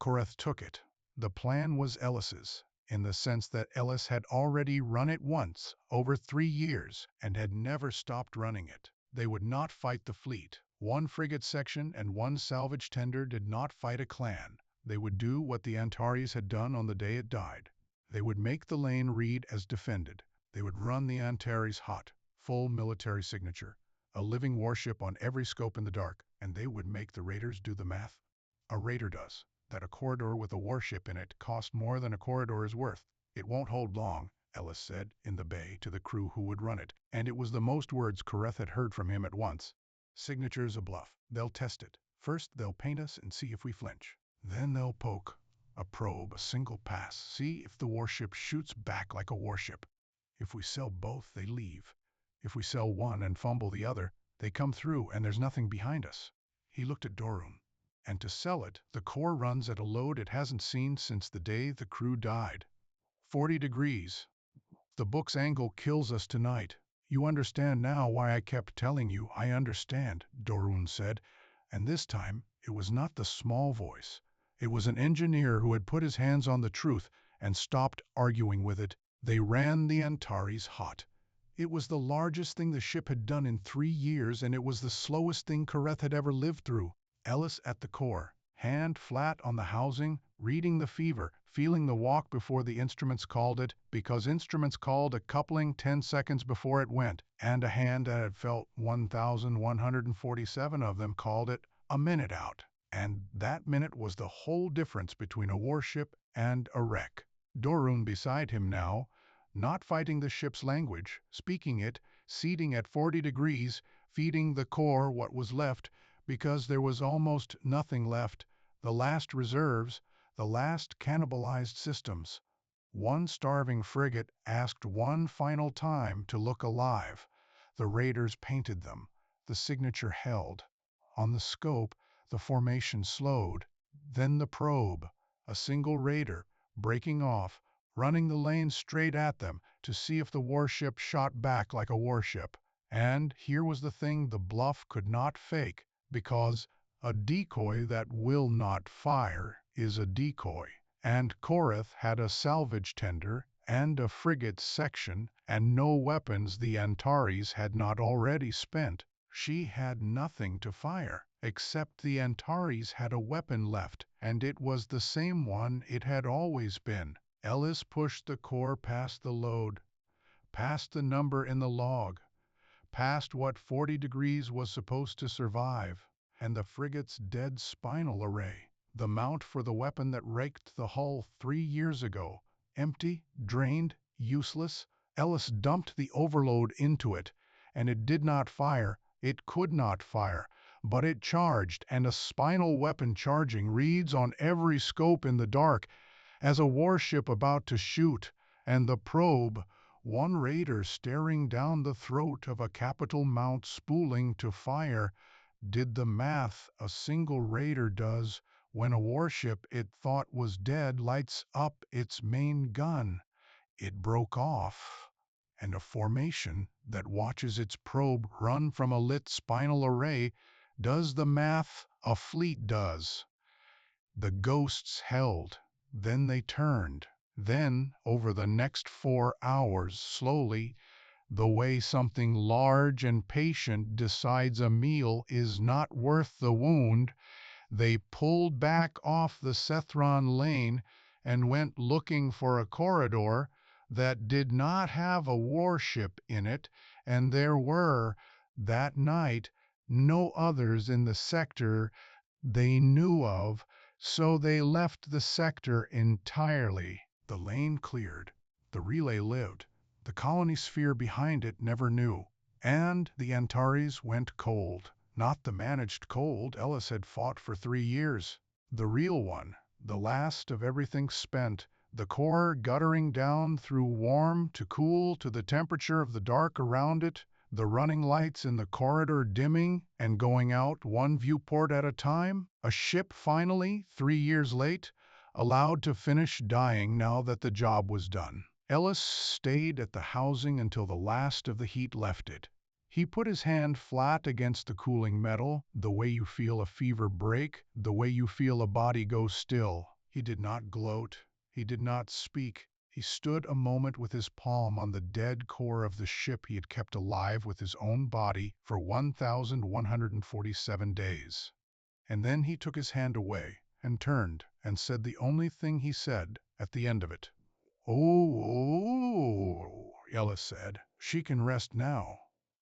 Koreth took it. The plan was Ellis's, in the sense that Ellis had already run it once, over 3 years, and had never stopped running it. They would not fight the fleet. One frigate section and one salvage tender did not fight a clan. They would do what the Antares had done on the day it died. They would make the lane read as defended. They would run the Antares hot, full military signature, a living warship on every scope in the dark, and they would make the raiders do the math. A raider does. That a corridor with a warship in it cost more than a corridor is worth. "It won't hold long," Ellis said in the bay to the crew who would run it, and it was the most words Koreth had heard from him at once. "Signature's a bluff. They'll test it. First they'll paint us and see if we flinch. Then they'll poke a probe, a single pass, see if the warship shoots back like a warship. If we sell both, they leave. If we sell one and fumble the other, they come through and there's nothing behind us." He looked at Dorun. "And to sell it, the core runs at a load it hasn't seen since the day the crew died. 40 degrees. The book's angle kills us tonight. You understand now why I kept telling you I understand," Dorun said. And this time, it was not the small voice. It was an engineer who had put his hands on the truth and stopped arguing with it. They ran the Antares hot. It was the largest thing the ship had done in 3 years, and it was the slowest thing Koreth had ever lived through. Ellis at the core, hand flat on the housing, reading the fever, feeling the walk before the instruments called it, because instruments called a coupling 10 seconds before it went, and a hand that had felt 1,147 of them called it a minute out. And that minute was the whole difference between a warship and a wreck. Dorun beside him now, not fighting the ship's language, speaking it, seating at 40 degrees, feeding the core what was left, because there was almost nothing left, the last reserves, the last cannibalized systems. One starving frigate asked one final time to look alive. The raiders painted them. The signature held. On the scope, the formation slowed. Then the probe, a single raider, breaking off, running the lane straight at them to see if the warship shot back like a warship. And here was the thing the bluff could not fake, because a decoy that will not fire is a decoy. And Koreth had a salvage tender and a frigate section and no weapons the Antares had not already spent. She had nothing to fire, except the Antares had a weapon left, and it was the same one it had always been. Ellis pushed the core past the load, past the number in the log, past what 40 degrees was supposed to survive, and the frigate's dead spinal array, the mount for the weapon that raked the hull 3 years ago, empty, drained, useless. Ellis dumped the overload into it, and it did not fire. It could not fire, but it charged, and a spinal weapon charging reads on every scope in the dark as a warship about to shoot, and the probe, one raider staring down the throat of a capital mount spooling to fire, did the math a single raider does when a warship it thought was dead lights up its main gun. It broke off, and a formation that watches its probe run from a lit spinal array does the math a fleet does. The ghosts held, then they turned. Then, over the next 4 hours, slowly, the way something large and patient decides a meal is not worth the wound, they pulled back off the Sethron lane and went looking for a corridor that did not have a warship in it, and there were, that night, no others in the sector they knew of, so they left the sector entirely. The lane cleared. The relay lived. The colony sphere behind it never knew. And the Antares went cold. Not the managed cold Ellis had fought for 3 years. The real one, the last of everything spent, the core guttering down through warm to cool to the temperature of the dark around it, the running lights in the corridor dimming and going out one viewport at a time, a ship finally, 3 years late, allowed to finish dying now that the job was done. Ellis stayed at the housing until the last of the heat left it. He put his hand flat against the cooling metal, the way you feel a fever break, the way you feel a body go still. He did not gloat. He did not speak. He stood a moment with his palm on the dead core of the ship he had kept alive with his own body for 1,147 days. And then he took his hand away and turned and said the only thing he said at the end of it. "Oh," Ellis said, "she can rest now."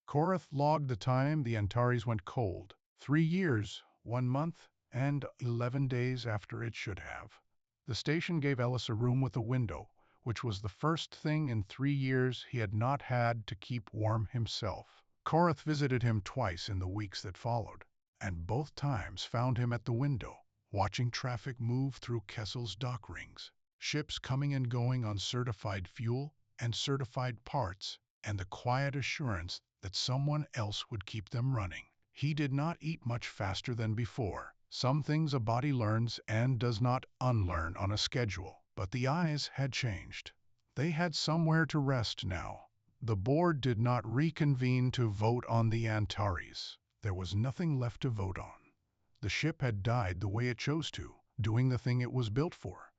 Korath logged the time the Antares went cold. 3 years, 1 month, and 11 days after it should have. The station gave Ellis a room with a window, which was the first thing in 3 years he had not had to keep warm himself. Korath visited him twice in the weeks that followed, and both times found him at the window, watching traffic move through Kessel's dock rings, ships coming and going on certified fuel and certified parts, and the quiet assurance that someone else would keep them running. He did not eat much faster than before. Some things a body learns and does not unlearn on a schedule. But the eyes had changed. They had somewhere to rest now. The board did not reconvene to vote on the Antares. There was nothing left to vote on. The ship had died the way it chose to, doing the thing it was built for.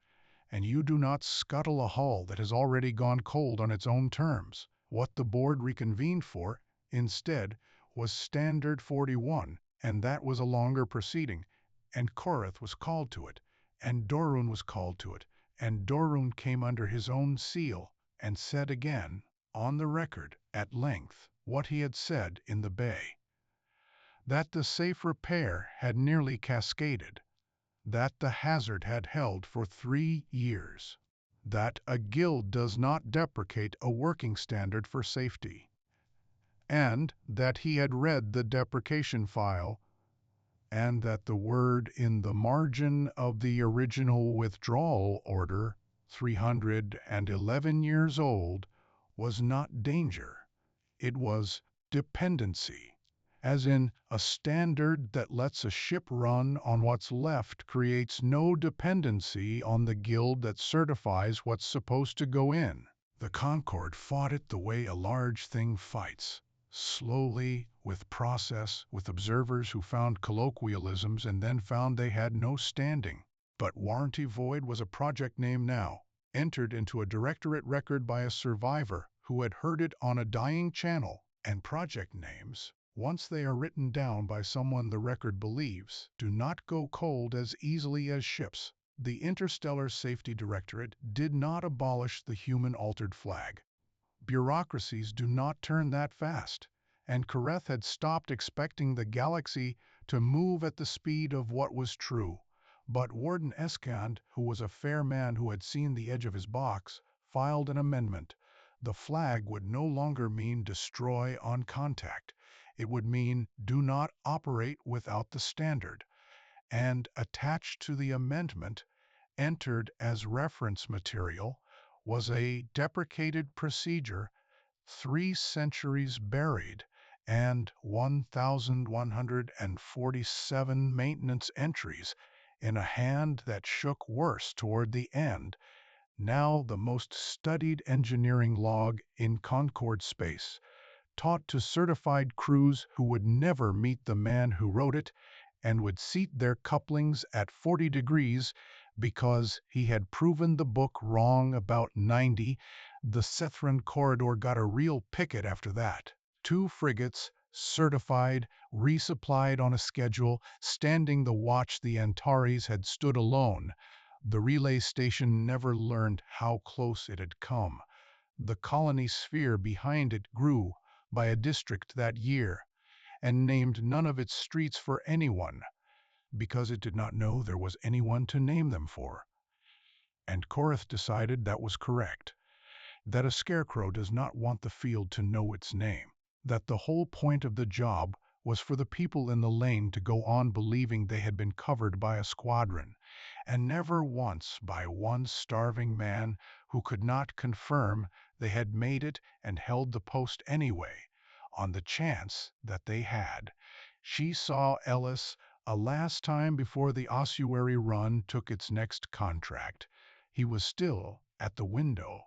And you do not scuttle a hull that has already gone cold on its own terms. What the board reconvened for, instead, was Standard 41, and that was a longer proceeding, and Korath was called to it, and Dorun was called to it, and Dorun came under his own seal, and said again, on the record, at length, what he had said in the bay. That the safe repair had nearly cascaded, that the hazard had held for 3 years, that a guild does not deprecate a working standard for safety, and that he had read the deprecation file, and that the word in the margin of the original withdrawal order, 311 years old, was not danger. It was dependency, as in a standard that lets a ship run on what's left creates no dependency on the guild that certifies what's supposed to go in. The Concord fought it the way a large thing fights. Slowly, with process, with observers who found colloquialisms and then found they had no standing. But Warranty Void was a project name now, entered into a directorate record by a survivor who had heard it on a dying channel, and project names, once they are written down by someone the record believes, do not go cold as easily as ships. The Interstellar Safety Directorate did not abolish the human-altered flag. Bureaucracies do not turn that fast, and Korath had stopped expecting the galaxy to move at the speed of what was true. But Warden Eskand, who was a fair man who had seen the edge of his box, filed an amendment. The flag would no longer mean destroy on contact. It would mean do not operate without the standard. And attached to the amendment, entered as reference material, was a deprecated procedure 3 centuries buried and 1,147 maintenance entries in a hand that shook worse toward the end, now the most studied engineering log in Concord space, taught to certified crews who would never meet the man who wrote it and would seat their couplings at 40 degrees because he had proven the book wrong about 90. The Sethran corridor got a real picket after that. 2 frigates, certified, resupplied on a schedule, standing the watch the Antares had stood alone. The relay station never learned how close it had come. The colony sphere behind it grew by a district that year, and named none of its streets for anyone, because it did not know there was anyone to name them for. And Korath decided that was correct, that a scarecrow does not want the field to know its name, that the whole point of the job was for the people in the lane to go on believing they had been covered by a squadron, and never once by one starving man who could not confirm they had made it and held the post anyway, on the chance that they had. She saw Ellis a last time before the ossuary run took its next contract. He was still at the window.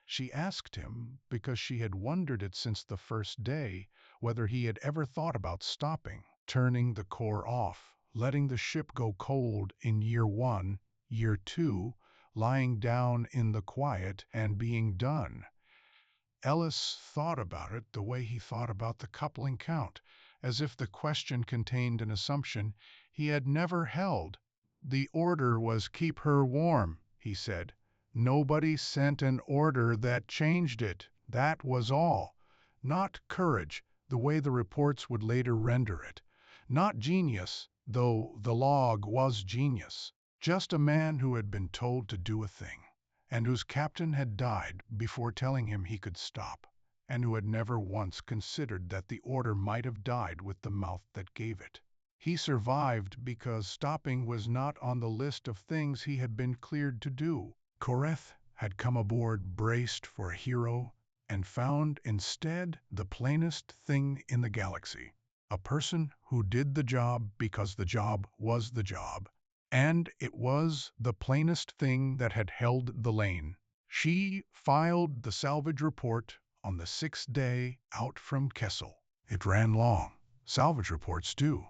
She asked him, because she had wondered it since the first day, whether he had ever thought about stopping, turning the core off, letting the ship go cold in year 1, year 2, lying down in the quiet and being done. Ellis thought about it the way he thought about the coupling count, as if the question contained an assumption he had never held. The order was keep her warm, he said. Nobody sent an order that changed it, that was all. Not courage, the way the reports would later render it. Not genius, though the log was genius. Just a man who had been told to do a thing, and whose captain had died before telling him he could stop, and who had never once considered that the order might have died with the mouth that gave it. He survived because stopping was not on the list of things he had been cleared to do. Korath had come aboard braced for a hero, and found instead the plainest thing in the galaxy. A person who did the job because the job was the job. And it was the plainest thing that had held the lane. She filed the salvage report on the 6th day out from Kessel. It ran long. Salvage reports do.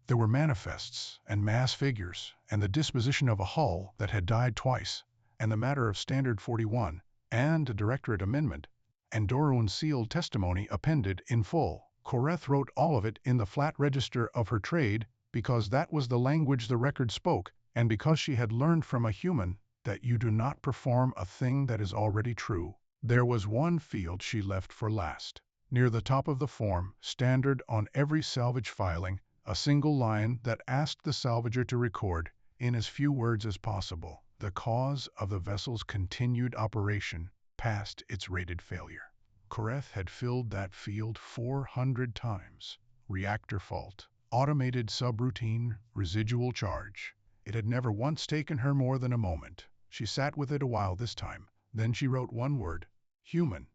There were manifests and mass figures, and the disposition of a hull that had died twice, and the matter of Standard 41, and a directorate amendment, and Dorun's sealed testimony appended in full. Korath wrote all of it in the flat register of her trade, because that was the language the record spoke, and because she had learned from a human that you do not perform a thing that is already true. There was one field she left for last. Near the top of the form, standard on every salvage filing, a single line that asked the salvager to record, in as few words as possible, the cause of the vessel's continued operation past its rated failure. Korath had filled that field 400 times. Reactor fault. Automated subroutine, residual charge. It had never once taken her more than a moment. She sat with it a while this time. Then she wrote one word, human.